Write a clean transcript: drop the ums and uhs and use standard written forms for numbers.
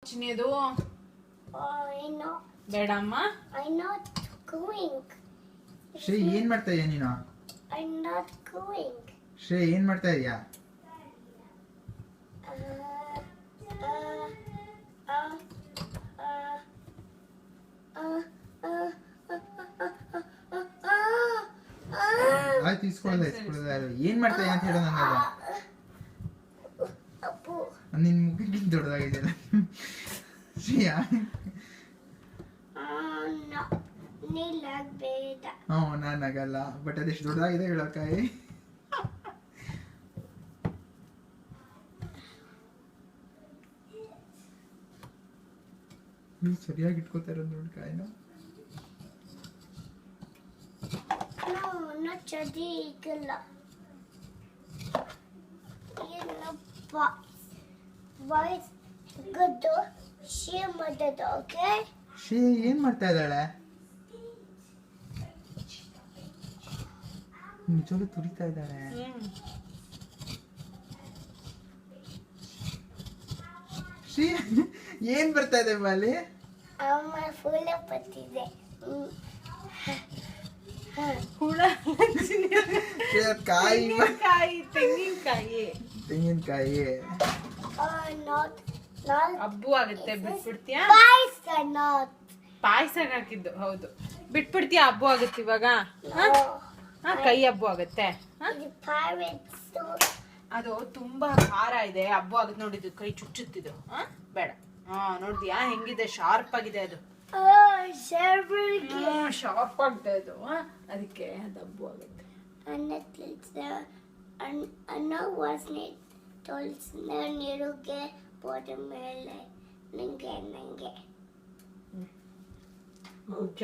ಚಿನ್ನಿದು No. ಬೇಡಮ್ಮ. I'm not going. Shri ಏನ್ ಮಾಡ್ತಾ ಇದೀಯ ನೀನು? I'm not going. ಶ್ರೀ ಏನ್ ಮಾಡ್ತಾ ಇದೀಯಾ? ಆಯ್ತು ಇಸ್ಕೊಳ್ಳೋದ ಏನ್ ಮಾಡ್ತಾ ಇದೀಯ ಅಂತ ಹೇಳೋ ನಂಗಾಗ. ನಿನ್ ಮುಖಕ್ಕಿಂತ ದೊಡ್ಡದಾಗಿದೆಯಲ್ಲ ಶ್ರೀಯಾ. ನಾನು ನಗಲ್ಲ, ಬಟ್ ಅದೆಷ್ಟು ದೊಡ್ಡದಾಗಿದೆ ಹೇಳಕ್ಕಾಯಿ. ನೀವು ಸರಿಯಾಗಿ ಇಟ್ಕೋತಾ ಇರೋದು ನೋಡಿ ಕಾಯಿನ. ಚದಿಗಲ್ಲ ಬಾಯ್ಸ್ ಗುದ್ದು ಶೇ ಮದದ. ಓಕೆ ಶ್ರೀ ಏನ್ ಮಾಡ್ತಾ ಇದ್ದಾಳೆ? ನಿಜವಾಗ್ಲೂ ತುರಿತಾ ಇದ್ದಾಳೆ. ಶ್ರೀ ಏನ್ ಬರ್ತಾ ಇದೆ ಬಾಲಿ? ಅಮ್ಮ ಫುಲ್ ಬರ್ತಿದೆ. ಹುಳ ಕಾಯಿ ತೆಂಗಿನಕಾಯಿ ಹಬ್ಬು ಆಗುತ್ತೆ. ಬಿಟ್ಬಿಡ್ತೀಯಾ? ಪಾಯಸ ಹಾಕಿದ್ದು ಹೌದು. ಬಿಟ್ಬಿಡ್ತೀಯಾ? ಹಬ್ಬು ಆಗುತ್ತೆ ಇವಾಗ. ಕೈ ಹಬ್ಬು ಆಗುತ್ತೆ. ಅದು ತುಂಬಾ ಖಾರ ಇದೆ, ಹಬ್ಬು ಆಗುತ್ತೆ. ನೋಡಿದ್ದು ಕೈ ಚುಚ್ಚುತ್ತಿದ್ದು. ಬೇಡ. ನೋಡ್ದಿಯಾ ಹೆಂಗಿದೆ? ಶಾರ್ಪ್ ಆಗಿದೆ ಅದು. ಶಾರ್ಪ್ ಆಗಿದೆ ಅದು. ಅದಕ್ಕೆ ಅದು ಹಬ್ಬು ಆಗುತ್ತೆ. ಅನ್ನ ವಾಸನೆ ನೀರುಗೆ ಪೋಟ ಮೇಲೆ ನಂಗೆ ಗುಜ್ಜ